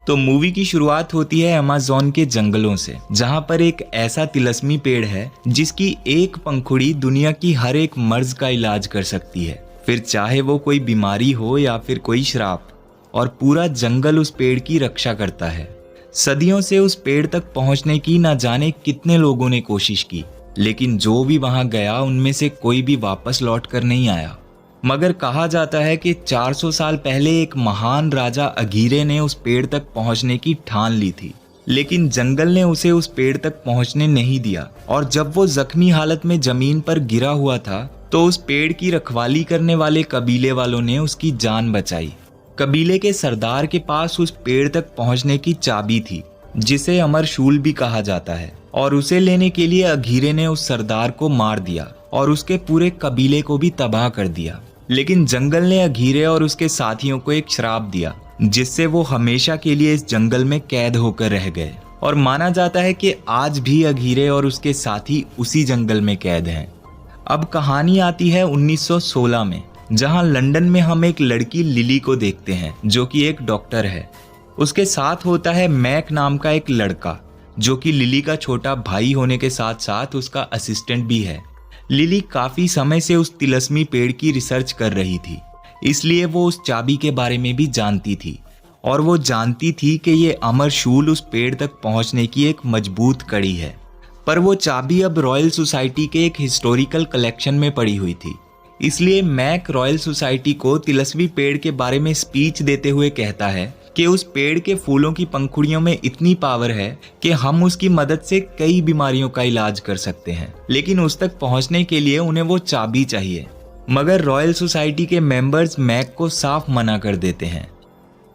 तो मूवी की शुरुआत होती है अमेज़न के जंगलों से, जहां पर एक ऐसा तिलस्मी पेड़ है जिसकी एक पंखुड़ी दुनिया की हर एक मर्ज का इलाज कर सकती है, फिर चाहे वो कोई बीमारी हो या फिर कोई श्राप। और पूरा जंगल उस पेड़ की रक्षा करता है। सदियों से उस पेड़ तक पहुंचने की ना जाने कितने लोगों ने कोशिश की, लेकिन जो भी वहां गया उनमें से कोई भी वापस लौट कर नहीं आया। मगर कहा जाता है कि 400 साल पहले एक महान राजा अगीरे ने उस पेड़ तक पहुंचने की ठान ली थी, लेकिन जंगल ने उसे उस पेड़ तक पहुंचने नहीं दिया। और जब वो जख्मी हालत में जमीन पर गिरा हुआ था तो उस पेड़ की रखवाली करने वाले कबीले वालों ने उसकी जान बचाई। कबीले के सरदार के पास उस पेड़ तक पहुंचने की चाबी थी, जिसे अमरशूल भी कहा जाता है, और उसे लेने के लिए अगीरे ने उस सरदार को मार दिया और उसके पूरे कबीले को भी तबाह कर दिया। लेकिन जंगल ने अगीरे और उसके साथियों को एक श्राप दिया, जिससे वो हमेशा के लिए इस जंगल में कैद होकर रह गए। और माना जाता है कि आज भी अगीरे और उसके साथी उसी जंगल में कैद हैं। अब कहानी आती है 1916 में, जहां लंदन में हम एक लड़की लिली को देखते हैं जो कि एक डॉक्टर है। उसके साथ होता है मैक नाम का एक लड़का, जो कि लिली का छोटा भाई होने के साथ साथ उसका असिस्टेंट भी है। लिली काफी समय से उस तिलस्मी पेड़ की रिसर्च कर रही थी, इसलिए वो उस चाबी के बारे में भी जानती थी, और वो जानती थी कि ये अमरशूल उस पेड़ तक पहुंचने की एक मजबूत कड़ी है। पर वो चाबी अब रॉयल सोसाइटी के एक हिस्टोरिकल कलेक्शन में पड़ी हुई थी, इसलिए मैक रॉयल सोसाइटी को तिलस्मी पेड़ के बारे में स्पीच देते हुए कहता है कि उस पेड़ के फूलों की पंखुड़ियों में इतनी पावर है कि हम उसकी मदद से कई बीमारियों का इलाज कर सकते हैं, लेकिन उस तक पहुंचने के लिए उन्हें वो चाबी चाहिए। मगर रॉयल सोसाइटी के मेंबर्स मैक को साफ मना कर देते हैं।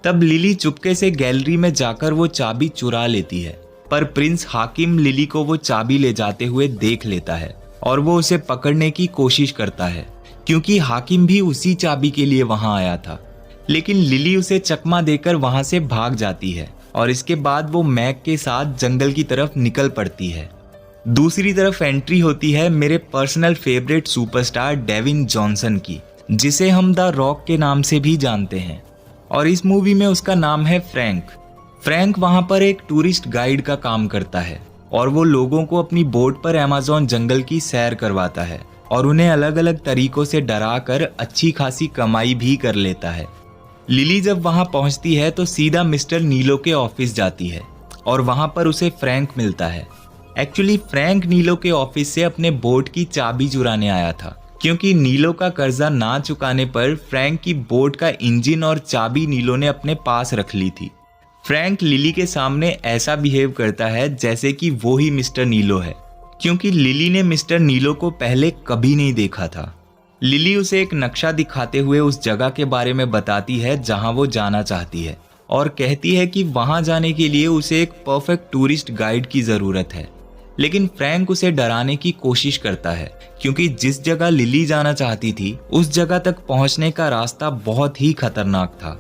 तब लिली चुपके से गैलरी में जाकर वो चाबी चुरा लेती है, पर प्रिंस हाकिम लिली को वो चाबी ले जाते हुए देख लेता है और वो उसे पकड़ने की कोशिश करता है, क्योंकि हाकिम भी उसी चाबी के लिए वहां आया था। लेकिन लिली उसे चकमा देकर वहां से भाग जाती है और इसके बाद वो मैक के साथ जंगल की तरफ निकल पड़ती है। दूसरी तरफ एंट्री होती है मेरे personal favourite superstar Devin Johnson की, जिसे हम द रॉक के नाम से भी जानते हैं, और इस मूवी में उसका नाम है फ्रैंक। फ्रैंक वहां पर एक टूरिस्ट गाइड का काम करता है और वो लोगों को अपनी बोट पर अमेज़न जंगल की सैर करवाता है और उन्हें अलग अलग तरीकों से डरा कर अच्छी खासी कमाई भी कर लेता है। लिली जब वहां पहुंचती है तो सीधा मिस्टर नीलो के ऑफिस जाती है और वहां पर उसे फ्रैंक मिलता है। एक्चुअली फ्रैंक नीलो के ऑफिस से अपने बोट की चाबी चुराने आया था, क्योंकि नीलो का कर्जा ना चुकाने पर फ्रैंक की बोट का इंजन और चाबी नीलो ने अपने पास रख ली थी। फ्रैंक लिली के सामने ऐसा बिहेव करता है जैसे कि वो ही मिस्टर नीलो है, क्योंकि लिली ने मिस्टर नीलो को पहले कभी नहीं देखा था। लिली उसे एक नक्शा दिखाते हुए उस जगह के बारे में बताती है जहां वो जाना चाहती है, और कहती है कि वहां जाने के लिए उसे एक परफेक्ट टूरिस्ट गाइड की जरूरत है। लेकिन फ्रैंक उसे डराने की कोशिश करता है, क्योंकि जिस जगह लिली जाना चाहती थी उस जगह तक पहुंचने का रास्ता बहुत ही खतरनाक था।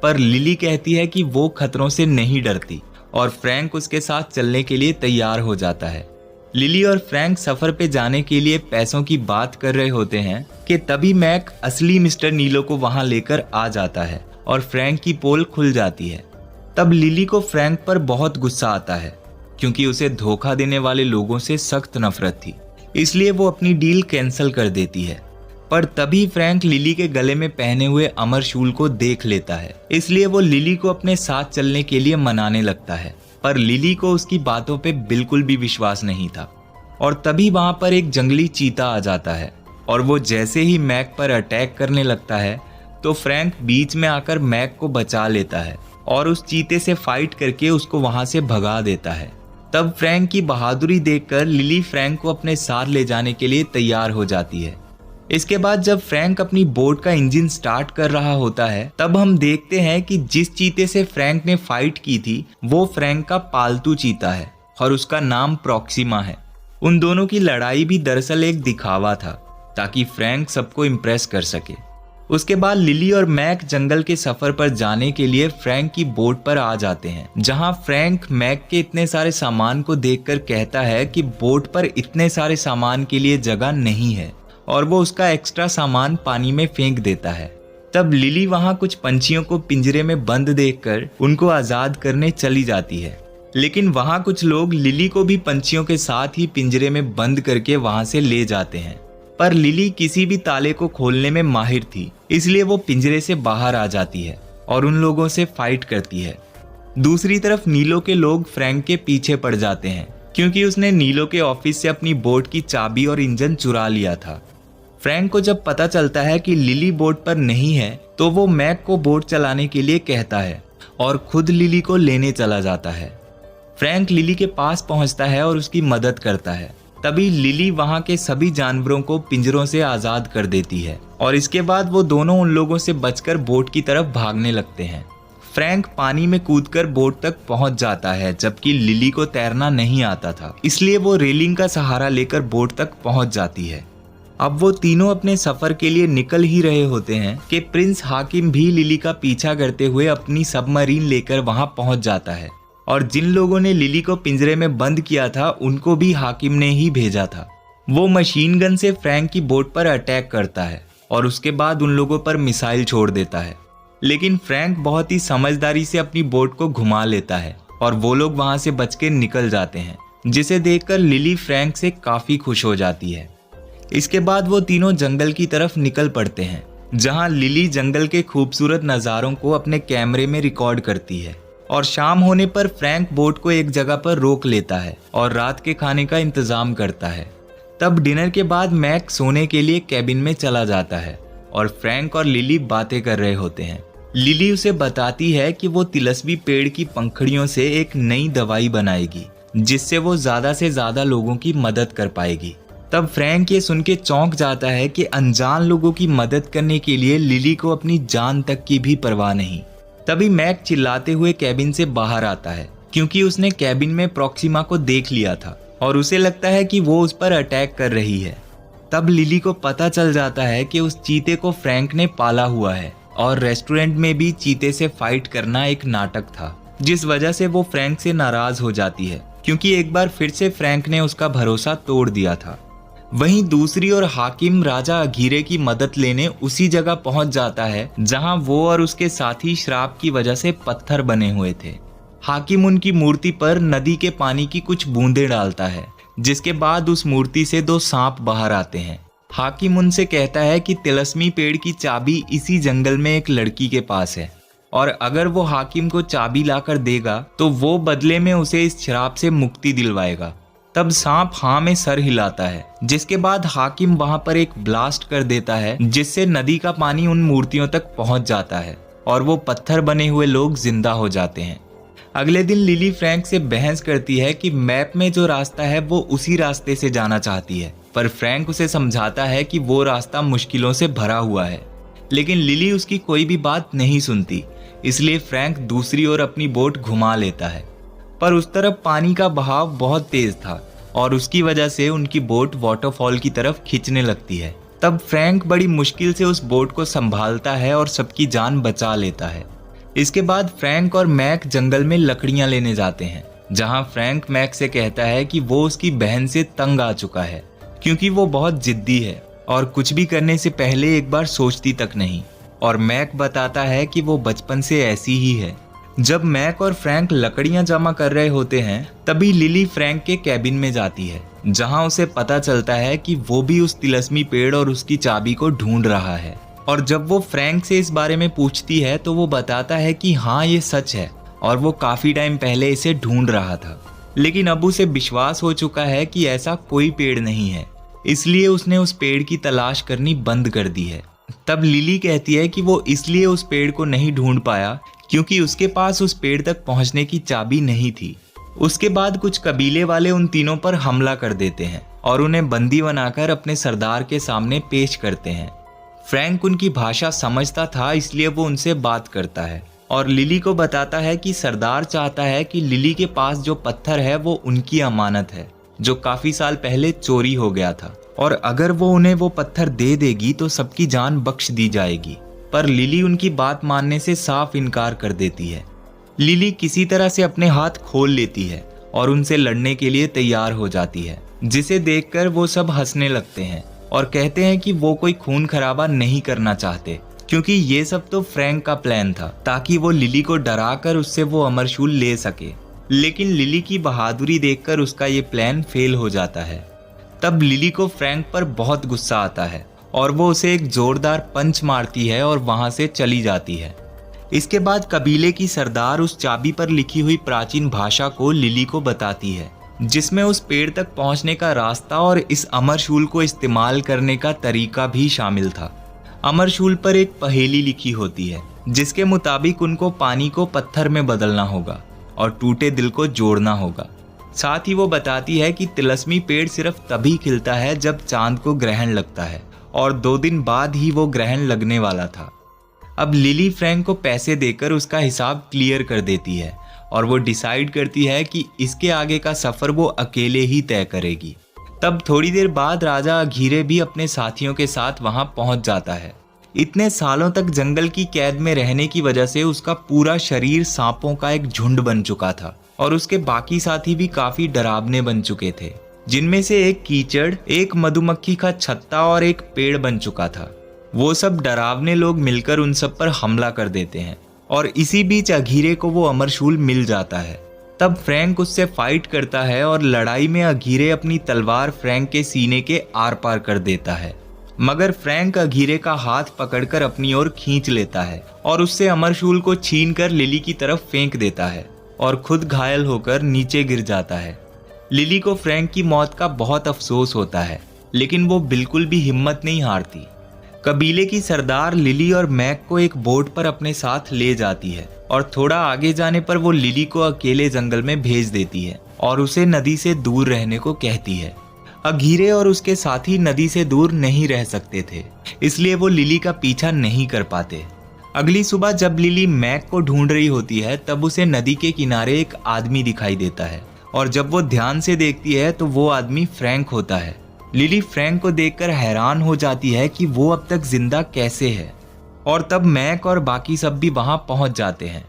पर लिली कहती है कि वो खतरों से नहीं डरती और फ्रैंक उसके साथ चलने के लिए तैयार हो जाता है। लिली और फ्रैंक सफर पे जाने के लिए पैसों की बात कर रहे होते हैं कि तभी मैक असली मिस्टर नीलो को वहां लेकर आ जाता है और फ्रैंक की पोल खुल जाती है। तब लिली को फ्रैंक पर बहुत गुस्सा आता है, क्योंकि उसे धोखा देने वाले लोगों से सख्त नफरत थी, इसलिए वो अपनी डील कैंसिल कर देती है। पर तभी फ्रैंक लिली के गले में पहने हुए अमरशूल को देख लेता है, इसलिए वो लिली को अपने साथ चलने के लिए मनाने लगता है। पर लिली को उसकी बातों पे बिल्कुल भी विश्वास नहीं था, और तभी वहां पर एक जंगली चीता आ जाता है और वो जैसे ही मैक पर अटैक करने लगता है तो फ्रैंक बीच में आकर मैक को बचा लेता है और उस चीते से फाइट करके उसको वहां से भगा देता है। तब फ्रैंक की बहादुरी देखकर लिली फ्रैंक को अपने साथ ले जाने के लिए तैयार हो जाती है। इसके बाद जब फ्रैंक अपनी बोट का इंजन स्टार्ट कर रहा होता है, तब हम देखते हैं कि जिस चीते से फ्रैंक ने फाइट की थी वो फ्रैंक का पालतू चीता है और उसका नाम प्रॉक्सिमा है। उन दोनों की लड़ाई भी दरअसल एक दिखावा था, ताकि फ्रैंक सबको इम्प्रेस कर सके। उसके बाद लिली और मैक जंगल के सफर पर जाने के लिए फ्रैंक की बोट पर आ जाते हैं, जहां फ्रैंक मैक के इतने सारे सामान को देखकर कहता है कि बोट पर इतने सारे सामान के लिए जगह नहीं है, और वो उसका एक्स्ट्रा सामान पानी में फेंक देता है। तब लिली वहां कुछ पंछियों को पिंजरे में बंद देखकर उनको आजाद करने चली जाती है, लेकिन वहां कुछ लोग लिली को भी पंछियों के साथ ही पिंजरे में बंद करके वहां से ले जाते हैं। पर लिली किसी भी ताले को खोलने में माहिर थी, इसलिए वो पिंजरे से बाहर आ जाती है और उन लोगों से फाइट करती है। दूसरी तरफ नीलो के लोग फ्रैंक के पीछे पड़ जाते हैं, क्योंकि उसने नीलो के ऑफिस से अपनी बोट की चाबी और इंजन चुरा लिया था। फ्रैंक को जब पता चलता है कि लिली बोट पर नहीं है, तो वो मैक को बोट चलाने के लिए कहता है और खुद लिली को लेने चला जाता है। फ्रैंक लिली के पास पहुंचता है और उसकी मदद करता है। तभी लिली वहां के सभी जानवरों को पिंजरों से आजाद कर देती है और इसके बाद वो दोनों उन लोगों से बचकर बोट की तरफ भागने लगते हैं। फ्रैंक पानी में कूदकर बोट तक पहुंच जाता है, जबकि लिली को तैरना नहीं आता था, इसलिए वो रेलिंग का सहारा लेकर बोट तक पहुंच जाती है। अब वो तीनों अपने सफर के लिए निकल ही रहे होते हैं कि प्रिंस हाकिम भी लिली का पीछा करते हुए अपनी सबमरीन लेकर वहां पहुंच जाता है और जिन लोगों ने लिली को पिंजरे में बंद किया था उनको भी हाकिम ने ही भेजा था। वो मशीन गन से फ्रैंक की बोट पर अटैक करता है और उसके बाद उन लोगों पर मिसाइल छोड़ देता है, लेकिन फ्रैंक बहुत ही समझदारी से अपनी बोट को घुमा लेता है और वो लोग वहां से बच के निकल जाते हैं, जिसे देखकर लिली फ्रैंक से काफी खुश हो जाती है। इसके बाद वो तीनों जंगल की तरफ निकल पड़ते हैं, जहां लिली जंगल के खूबसूरत नज़ारों को अपने कैमरे में रिकॉर्ड करती है और शाम होने पर फ्रैंक बोट को एक जगह पर रोक लेता है और रात के खाने का इंतजाम करता है। तब डिनर के बाद मैक सोने के लिए कैबिन में चला जाता है और फ्रैंक और लिली बातें कर रहे होते हैं। लिली उसे बताती है कि वो तिलस्मी पेड़ की पंखुड़ियों से एक नई दवाई बनाएगी, जिससे वो ज्यादा से ज्यादा लोगों की मदद कर पाएगी। तब फ्रैंक ये सुन के चौंक जाता है कि अनजान लोगों की मदद करने के लिए लिली को अपनी जान तक की भी परवाह नहीं। तभी मैक चिल्लाते हुए कैबिन से बाहर आता है, क्योंकि उसने कैबिन में प्रॉक्सिमा को देख लिया था और उसे लगता है कि वो उस पर अटैक कर रही है। तब लिली को पता चल जाता है कि उस चीते को फ्रैंक ने पाला हुआ है और रेस्टोरेंट में भी चीते से फाइट करना एक नाटक था, जिस वजह से वो फ्रैंक से नाराज हो जाती है, क्योंकि एक बार फिर से फ्रैंक ने उसका भरोसा तोड़ दिया था। वहीं दूसरी ओर हाकिम राजा अघीरे की मदद लेने उसी जगह पहुंच जाता है जहां वो और उसके साथी श्राप की वजह से पत्थर बने हुए थे। हाकिम उनकी मूर्ति पर नदी के पानी की कुछ बूंदें डालता है, जिसके बाद उस मूर्ति से 2 सांप बाहर आते हैं। हाकिम उनसे कहता है कि तिलस्मी पेड़ की चाबी इसी जंगल में एक लड़की के पास है और अगर वो हाकिम को चाबी लाकर देगा तो वो बदले में उसे इस श्राप से मुक्ति दिलवाएगा। तब सांप हाँ में सर हिलाता है, जिसके बाद हाकिम वहां पर एक ब्लास्ट कर देता है, जिससे नदी का पानी उन मूर्तियों तक पहुंच जाता है और वो पत्थर बने हुए लोग जिंदा हो जाते हैं। अगले दिन लिली फ्रैंक से बहस करती है कि मैप में जो रास्ता है वो उसी रास्ते से जाना चाहती है, पर फ्रैंक उसे समझाता है कि वो रास्ता मुश्किलों से भरा हुआ है, लेकिन लिली उसकी कोई भी बात नहीं सुनती, इसलिए फ्रैंक दूसरी ओर अपनी बोट घुमा लेता है। पर उस तरफ पानी का बहाव बहुत तेज था और उसकी वजह से उनकी बोट वाटरफॉल की तरफ खींचने लगती है। तब फ्रैंक बड़ी मुश्किल से उस बोट को संभालता है और सबकी जान बचा लेता है। इसके बाद फ्रैंक और मैक जंगल में लकड़ियां लेने जाते हैं, जहां फ्रैंक मैक से कहता है कि वो उसकी बहन से तंग आ चुका है, क्योंकि वो बहुत जिद्दी है और कुछ भी करने से पहले एक बार सोचती तक नहीं। और मैक बताता है कि वो बचपन से ऐसी ही है। जब मैक और फ्रैंक लकड़ियां जमा कर रहे होते हैं, तभी लिली फ्रैंक के कैबिन में जाती है, जहां उसे पता चलता है कि वो भी उस तिलस्मी पेड़ और उसकी चाबी को ढूंढ रहा है। और जब वो फ्रैंक से इस बारे में पूछती है तो वो बताता है कि हाँ ये सच है और वो काफी टाइम पहले इसे ढूंढ रहा था, लेकिन अब उसे विश्वास हो चुका है कि ऐसा कोई पेड़ नहीं है, इसलिए उसने उस पेड़ की तलाश करनी बंद कर दी है। तब लिली कहती है कि वो इसलिए उस पेड़ को नहीं ढूंढ पाया क्योंकि उसके पास उस पेड़ तक पहुंचने की चाबी नहीं थी। उसके बाद कुछ कबीले वाले उन तीनों पर हमला कर देते हैं और उन्हें बंदी बनाकर अपने सरदार के सामने पेश करते हैं। फ्रैंक उनकी भाषा समझता था, इसलिए वो उनसे बात करता है और लिली को बताता है कि सरदार चाहता है कि लिली के पास जो पत्थर है वो उनकी अमानत है, जो काफी साल पहले चोरी हो गया था, और अगर वो उन्हें वो पत्थर दे देगी तो सबकी जान बख्श दी जाएगी। पर लिली उनकी बात मानने से साफ इनकार कर देती है। लिली किसी तरह से अपने हाथ खोल लेती है और उनसे लड़ने के लिए तैयार हो जाती है, जिसे देखकर वो सब हंसने लगते हैं और कहते हैं कि वो कोई खून खराबा नहीं करना चाहते, क्योंकि ये सब तो फ्रैंक का प्लान था ताकि वो लिली को डरा कर उससे वो अमरशूल ले सके। लेकिन लिली की बहादुरी देखकर उसका ये प्लान फेल हो जाता है। तब लिली को फ्रैंक पर बहुत गुस्सा आता है और वो उसे एक जोरदार पंच मारती है और वहां से चली जाती है। इसके बाद कबीले की सरदार उस चाबी पर लिखी हुई प्राचीन भाषा को लिली को बताती है, जिसमें उस पेड़ तक पहुंचने का रास्ता और इस अमरशूल को इस्तेमाल करने का तरीका भी शामिल था। अमरशूल पर एक पहेली लिखी होती है जिसके मुताबिक उनको पानी को पत्थर में बदलना होगा और टूटे दिल को जोड़ना होगा। साथ ही वो बताती है कि तिलस्मी पेड़ सिर्फ तभी खिलता है जब चांद को ग्रहण लगता है और 2 दिन बाद ही वो ग्रहण लगने वाला था। अब लिली फ्रैंक को पैसे देकर उसका हिसाब क्लियर कर देती है और वो डिसाइड करती है कि इसके आगे का सफर वो अकेले ही तय करेगी। तब थोड़ी देर बाद राजा अघीरे भी अपने साथियों के साथ वहां पहुंच जाता है। इतने सालों तक जंगल की कैद में रहने की वजह से उसका पूरा शरीर सांपों का एक झुंड बन चुका था और उसके बाकी साथी भी काफी डरावने बन चुके थे, जिनमें से एक कीचड़, एक मधुमक्खी का छत्ता और एक पेड़ बन चुका था। वो सब डरावने लोग मिलकर उन सब पर हमला कर देते हैं और इसी बीच अघीरे को वो अमरशूल मिल जाता है। तब फ्रैंक उससे फाइट करता है और लड़ाई में अघीरे अपनी तलवार फ्रैंक के सीने के आर पार कर देता है, मगर फ्रैंक अघीरे का हाथ पकड़कर अपनी ओर खींच लेता है और उससे अमरशूल को छीनकर लिली की तरफ फेंक देता है और खुद घायल होकर नीचे गिर जाता है। लिली को फ्रैंक की मौत का बहुत अफसोस होता है, लेकिन वो बिल्कुल भी हिम्मत नहीं हारती। कबीले की सरदार लिली और मैक को एक बोट पर अपने साथ ले जाती है और थोड़ा आगे जाने पर वो लिली को अकेले जंगल में भेज देती है और उसे नदी से दूर रहने को कहती है। अघीरे और उसके साथी नदी से दूर नहीं रह सकते थे, इसलिए वो लिली का पीछा नहीं कर पाते। अगली सुबह जब लिली मैक को ढूंढ रही होती है तब उसे नदी के किनारे एक आदमी दिखाई देता है और जब वो ध्यान से देखती है तो वो आदमी फ्रैंक होता है। लिली फ्रैंक को देखकर हैरान हो जाती है कि वो अब तक जिंदा कैसे है और तब मैक और बाकी सब भी वहां पहुंच जाते हैं।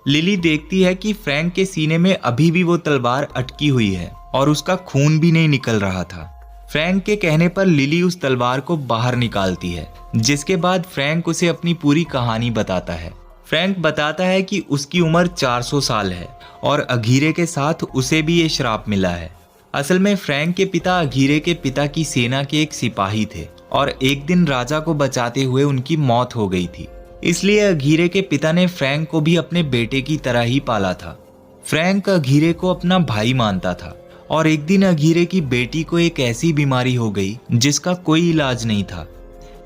लिली देखती है कि फ्रैंक के सीने में अभी भी वो तलवार अटकी हुई है और उसका खून भी नहीं निकल रहा था। फ्रैंक के कहने पर लिली उस तलवार को बाहर निकालती है, जिसके बाद फ्रैंक उसे अपनी पूरी कहानी बताता है। फ्रैंक बताता है कि उसकी उम्र 400 साल है और अघीरे के साथ उसे भी ये श्राप मिला है। असल में फ्रैंक के पिता अघीरे के पिता की सेना के एक सिपाही थे और एक दिन राजा को बचाते हुए उनकी मौत हो गई थी, इसलिए अघीरे के पिता ने फ्रैंक को भी अपने बेटे की तरह ही पाला था। फ्रैंक अघीरे को अपना भाई मानता था और एक दिन अघीरे की बेटी को एक ऐसी बीमारी हो गई जिसका कोई इलाज नहीं था,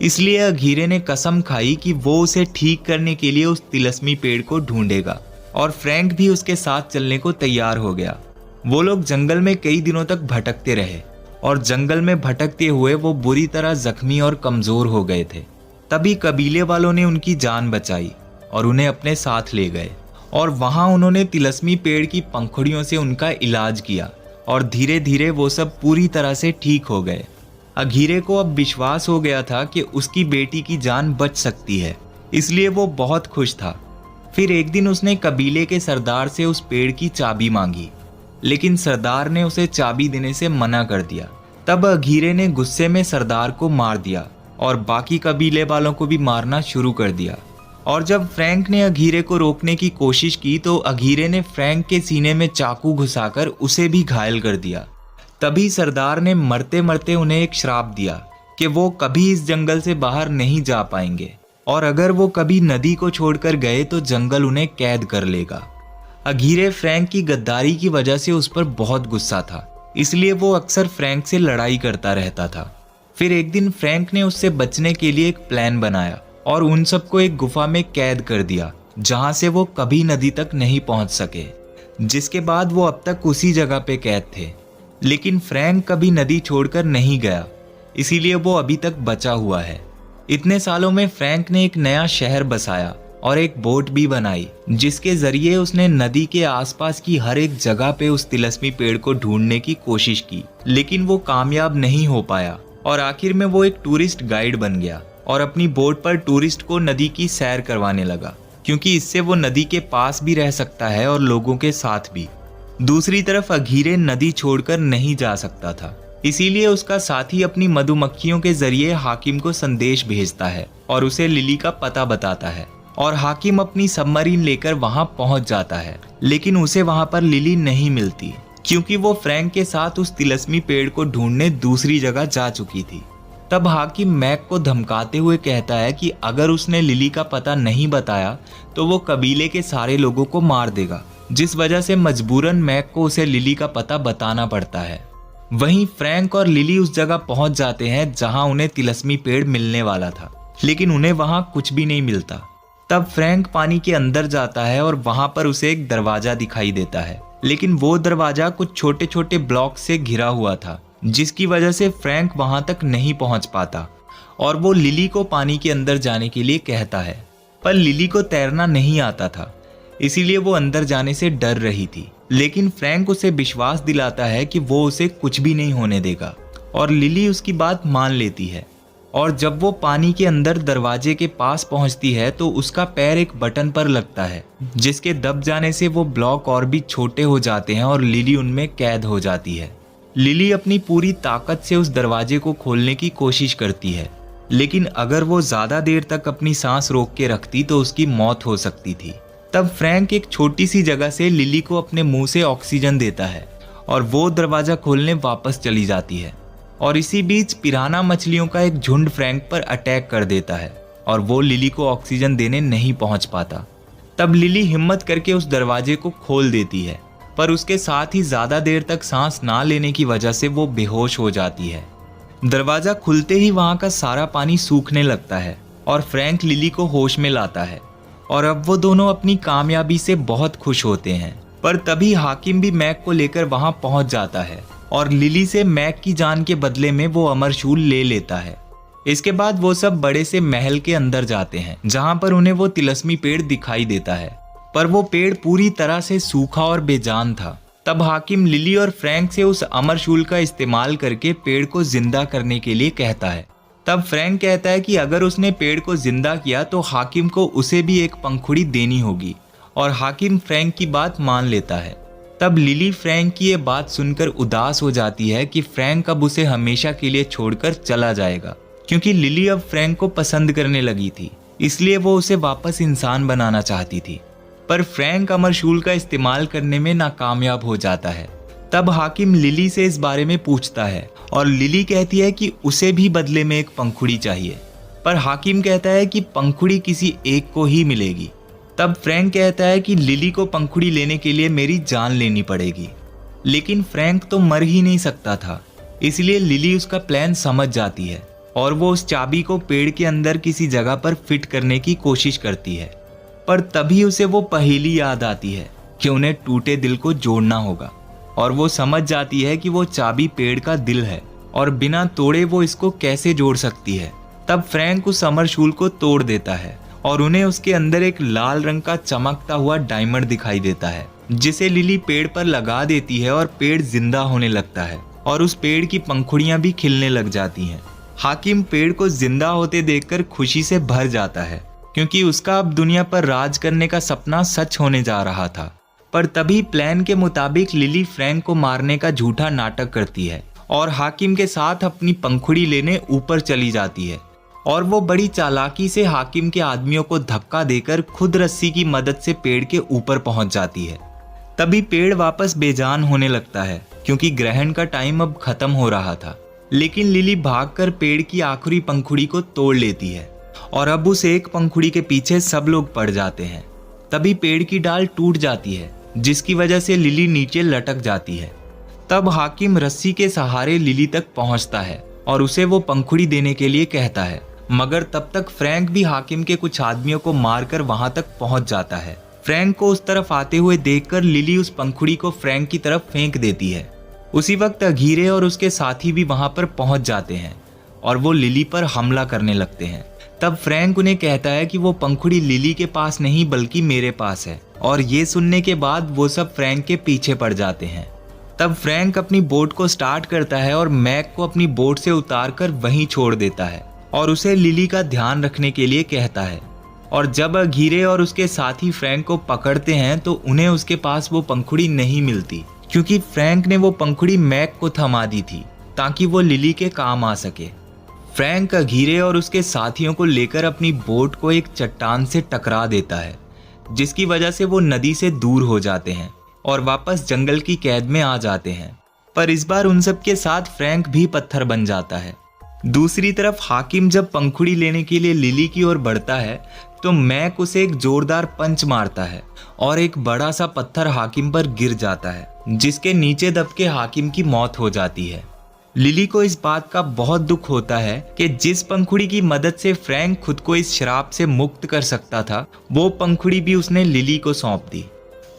इसलिए अघीरे ने कसम खाई कि वो उसे ठीक करने के लिए उस तिलस्मी पेड़ को ढूंढेगा और फ्रैंक भी उसके साथ चलने को तैयार हो गया। वो लोग जंगल में कई दिनों तक भटकते रहे और जंगल में भटकते हुए वो बुरी तरह जख्मी और कमजोर हो गए थे। तभी कबीले वालों ने उनकी जान बचाई और उन्हें अपने साथ ले गए और वहां उन्होंने तिलस्मी पेड़ की पंखुड़ियों से उनका इलाज किया और धीरे धीरे वो सब पूरी तरह से ठीक हो गए। अघीरे को अब विश्वास हो गया था कि उसकी बेटी की जान बच सकती है, इसलिए वो बहुत खुश था। फिर एक दिन उसने कबीले के सरदार से उस पेड़ की चाबी मांगी, लेकिन सरदार ने उसे चाबी देने से मना कर दिया। तब अघीरे ने गुस्से में सरदार को मार दिया और बाकी कबीले वालों को भी मारना शुरू कर दिया। और जब फ्रैंक ने अघीरे को रोकने की कोशिश की तो अघीरे ने फ्रैंक के सीने में चाकू घुसाकर उसे भी घायल कर दिया। तभी सरदार ने मरते मरते उन्हें एक श्राप दिया कि वो कभी इस जंगल से बाहर नहीं जा पाएंगे और अगर वो कभी नदी को छोड़कर गए तो जंगल उन्हें कैद कर लेगा। अघीरे फ्रैंक की गद्दारी की वजह से उस पर बहुत गुस्सा था, इसलिए वो अक्सर फ्रैंक से लड़ाई करता रहता था। फिर एक दिन फ्रैंक ने उससे बचने के लिए एक प्लान बनाया और उन सबको एक गुफा में कैद कर दिया जहां से वो कभी नदी तक नहीं पहुंच सके, जिसके बाद वो अब तक उसी जगह पे कैद थे। लेकिन फ्रैंक कभी नदी छोड़कर नहीं गया, इसीलिए वो अभी तक बचा हुआ है। इतने सालों में फ्रैंक ने एक नया शहर बसाया और एक बोट भी बनाई, जिसके जरिए उसने नदी के आसपास की हर एक जगह पे उस तिलस्मी पेड़ को ढूंढने की कोशिश की, लेकिन वो कामयाब नहीं हो पाया और आखिर में वो एक टूरिस्ट गाइड बन गया और अपनी बोट पर टूरिस्ट को नदी की सैर करवाने लगा, क्योंकि इससे वो नदी के पास भी रह सकता है और लोगों के साथ भी। दूसरी तरफ अघीरे नदी छोड़कर नहीं जा सकता था, इसीलिए उसका साथी अपनी मधुमक्खियों के जरिए हाकिम को संदेश भेजता है और उसे लिली का पता बताता है। और हाकिम अपनी सबमरीन लेकर वहां पहुंच जाता है, लेकिन उसे वहां पर लिली नहीं मिलती, क्योंकि वो फ्रैंक के साथ उस तिलस्मी पेड़ को ढूंढने दूसरी जगह जा चुकी थी। तब हाकिम मैक को धमकाते हुए कहता है कि अगर उसने लिली का पता नहीं बताया तो वो कबीले के सारे लोगों को मार देगा, जिस वजह से मजबूरन मैक को उसे लिली का पता बताना पड़ता है। वहीं फ्रैंक और लिली उस जगह पहुंच जाते हैं जहां उन्हें तिलस्मी पेड़ मिलने वाला था, लेकिन उन्हें वहां कुछ भी नहीं मिलता। तब फ्रैंक पानी के अंदर जाता है और वहां पर उसे एक दरवाजा दिखाई देता है, लेकिन वो दरवाजा कुछ छोटे छोटे ब्लॉक से घिरा हुआ था, जिसकी वजह से फ्रैंक वहां तक नहीं पहुंच पाता और वो लिली को पानी के अंदर जाने के लिए कहता है। पर लिली को तैरना नहीं आता था, इसीलिए वो अंदर जाने से डर रही थी, लेकिन फ्रैंक उसे विश्वास दिलाता है कि वो उसे कुछ भी नहीं होने देगा और लिली उसकी बात मान लेती है। और जब वो पानी के अंदर दरवाजे के पास पहुंचती है तो उसका पैर एक बटन पर लगता है, जिसके दब जाने से वो ब्लॉक और भी छोटे हो जाते हैं और लिली उनमें कैद हो जाती है। लिली अपनी पूरी ताकत से उस दरवाजे को खोलने की कोशिश करती है, लेकिन अगर वो ज्यादा देर तक अपनी सांस रोक के रखती तो उसकी मौत हो सकती थी। तब फ्रैंक एक छोटी सी जगह से लिली को अपने मुंह से ऑक्सीजन देता है और वो दरवाजा खोलने वापस चली जाती है। और इसी बीच पिराना मछलियों का एक झुंड फ्रैंक पर अटैक कर देता है और वो लिली को ऑक्सीजन देने नहीं पहुंच पाता। तब लिली हिम्मत करके उस दरवाजे को खोल देती है, पर उसके साथ ही ज्यादा देर तक सांस ना लेने की वजह से वो बेहोश हो जाती है। दरवाजा खुलते ही वहां का सारा पानी सूखने लगता है और फ्रैंक लिली को होश में लाता है और अब वो दोनों अपनी कामयाबी से बहुत खुश होते हैं। पर तभी हाकिम भी मैक को लेकर वहां पहुंच जाता है और लिली से मैक की जान के बदले में वो अमरशूल ले लेता है। इसके बाद वो सब बड़े से महल के अंदर जाते हैं, जहां पर उन्हें वो तिलस्मी पेड़ दिखाई देता है, पर वो पेड़ पूरी तरह से सूखा और बेजान था। तब हाकिम लिली और फ्रैंक से उस अमरशूल का इस्तेमाल करके पेड़ को जिंदा करने के लिए कहता है। तब फ्रैंक कहता है कि अगर उसने पेड़ को जिंदा किया तो हाकिम को उसे भी एक पंखुड़ी देनी होगी, और हाकिम फ्रैंक की बात मान लेता है। तब लिली फ्रैंक की ये बात सुनकर उदास हो जाती है कि फ्रैंक अब उसे हमेशा के लिए छोड़कर चला जाएगा, क्योंकि लिली अब फ्रैंक को पसंद करने लगी थी, इसलिए वो उसे वापस इंसान बनाना चाहती थी। पर फ्रैंक अमरशूल का इस्तेमाल करने में नाकामयाब हो जाता है। तब हाकिम लिली से इस बारे में पूछता है और लिली कहती है कि उसे भी बदले में एक पंखुड़ी चाहिए, पर हाकिम कहता है कि पंखुड़ी किसी एक को ही मिलेगी। तब फ्रैंक कहता है कि लिली को पंखुड़ी लेने के लिए मेरी जान लेनी पड़ेगी, लेकिन फ्रैंक तो मर ही नहीं सकता था, इसलिए लिली उसका प्लान समझ जाती है और वो उस चाबी को पेड़ के अंदर किसी जगह पर फिट करने की कोशिश करती है। पर तभी उसे वो पहेली याद आती है कि उन्हें टूटे दिल को जोड़ना होगा, और वो समझ जाती है कि वो चाबी पेड़ का दिल है और बिना तोड़े वो इसको कैसे जोड़ सकती है। तब फ्रैंक उस अमरशूल को तोड़ देता है और उन्हें उसके अंदर एक लाल रंग का चमकता हुआ डायमंड दिखाई देता है, जिसे लिली पेड़ पर लगा देती है और पेड़ जिंदा होने लगता है और उस पेड़ की पंखुड़ियां भी खिलने लग जाती हैं। हाकिम पेड़ को जिंदा होते देखकर खुशी से भर जाता है, क्योंकि उसका अब दुनिया पर राज करने का सपना सच होने जा रहा था। पर तभी प्लान के मुताबिक लिली फ्रैंक को मारने का झूठा नाटक करती है और हाकिम के साथ अपनी पंखुड़ी लेने ऊपर चली जाती है, और वो बड़ी चालाकी से हाकिम के आदमियों को धक्का देकर खुद रस्सी की मदद से पेड़ के ऊपर पहुंच जाती है। तभी पेड़ वापस बेजान होने लगता है, क्योंकि ग्रहण का टाइम अब खत्म हो रहा था। लेकिन लिली भागकर पेड़ की आखिरी पंखुड़ी को तोड़ लेती है और अब उस एक पंखुड़ी के पीछे सब लोग पड़ जाते हैं। तभी पेड़ की डाल टूट जाती है, जिसकी वजह से लिली नीचे लटक जाती है। तब हाकिम रस्सी के सहारे लिली तक पहुंचता है और उसे वो पंखुड़ी देने के लिए कहता है, मगर तब तक फ्रैंक भी हाकिम के कुछ आदमियों को मारकर वहां तक पहुंच जाता है। फ्रैंक को उस तरफ आते हुए देखकर लिली उस पंखुड़ी को फ्रैंक की तरफ फेंक देती है। उसी वक्त अघीरे और उसके साथी भी वहां पर पहुंच जाते हैं और वो लिली पर हमला करने लगते हैं। तब फ्रैंक उन्हें कहता है कि वो पंखुड़ी लिली के पास नहीं बल्कि मेरे पास है, और ये सुनने के बाद वो सब फ्रैंक के पीछे पड़ जाते हैं। तब फ्रैंक अपनी बोट को स्टार्ट करता है और मैक को अपनी बोट से उतारकर वहीं छोड़ देता है और उसे लिली का ध्यान रखने के लिए कहता है। और जब अघीरे और उसके साथी फ्रैंक को पकड़ते हैं तो उन्हें उसके पास वो पंखुड़ी नहीं मिलती, क्योंकि फ्रैंक ने वो पंखुड़ी मैक को थमा दी थी। ताकि वो लिली के काम आ सके। फ्रैंक अघीरे और उसके साथियों को लेकर अपनी बोट को एक चट्टान से टकरा देता है, जिसकी वजह से वो नदी से दूर हो जाते हैं और वापस जंगल की कैद में आ जाते हैं। पर इस बार उन सब के साथ फ्रैंक भी पत्थर बन जाता है। दूसरी तरफ हाकिम जब पंखुड़ी लेने के लिए लिली की ओर बढ़ता है तो मैक उसे एक जोरदार पंच मारता है और एक बड़ा सा पत्थर हाकिम पर गिर जाता है, जिसके नीचे दब के हाकिम की मौत हो जाती है। लिली को इस बात का बहुत दुख होता है कि जिस पंखुड़ी की मदद से फ्रैंक खुद को इस श्राप से मुक्त कर सकता था, वो पंखुड़ी भी उसने लिली को सौंप दी।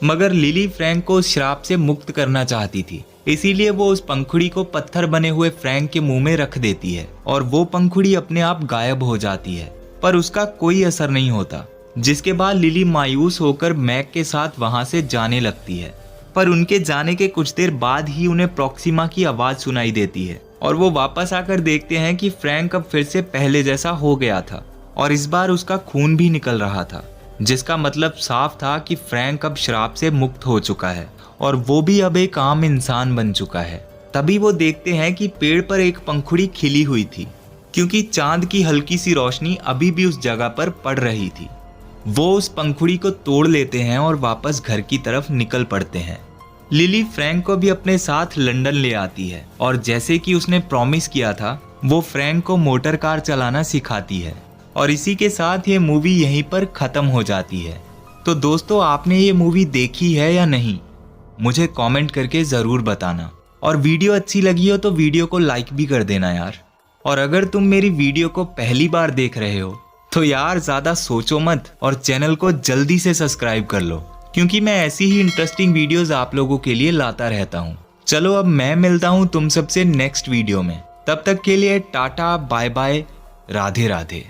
मगर लिली फ्रैंक को उस श्राप से मुक्त करना चाहती थी, इसीलिए वो उस पंखुड़ी को पत्थर बने हुए फ्रैंक के मुंह में रख देती है और वो पंखुड़ी अपने आप गायब हो जाती है, पर उसका कोई असर नहीं होता। जिसके बाद लिली मायूस होकर मैक के साथ वहां से जाने लगती है। पर उनके जाने के कुछ देर बाद ही उन्हें प्रॉक्सिमा की आवाज सुनाई देती है और वो वापस आकर देखते हैं कि फ्रैंक अब फिर से पहले जैसा हो गया था और इस बार उसका खून भी निकल रहा था, जिसका मतलब साफ था कि फ्रैंक अब श्राप से मुक्त हो चुका है और वो भी अब एक आम इंसान बन चुका है। तभी वो देखते हैं कि पेड़ पर एक पंखुड़ी खिली हुई थी, क्योंकि चांद की हल्की सी रोशनी अभी भी उस जगह पर पड़ रही थी। वो उस पंखुड़ी को तोड़ लेते हैं और वापस घर की तरफ निकल पड़ते हैं। लिली फ्रैंक को भी अपने साथ लंदन ले आती है और जैसे कि उसने प्रॉमिस किया था, वो फ्रैंक को मोटर कार चलाना सिखाती है। और इसी के साथ ये मूवी यहीं पर खत्म हो जाती है। तो दोस्तों, आपने ये मूवी देखी है या नहीं, मुझे कमेंट करके ज़रूर बताना। और वीडियो अच्छी लगी हो तो वीडियो को लाइक भी कर देना यार। और अगर तुम मेरी वीडियो को पहली बार देख रहे हो तो यार ज़्यादा सोचो मत और चैनल को जल्दी से सब्सक्राइब कर लो, क्योंकि मैं ऐसी ही इंटरेस्टिंग वीडियोस आप लोगों के लिए लाता रहता हूँ। चलो अब मैं मिलता हूँ तुम सबसे नेक्स्ट वीडियो में। तब तक के लिए टाटा, बाय बाय, राधे राधे।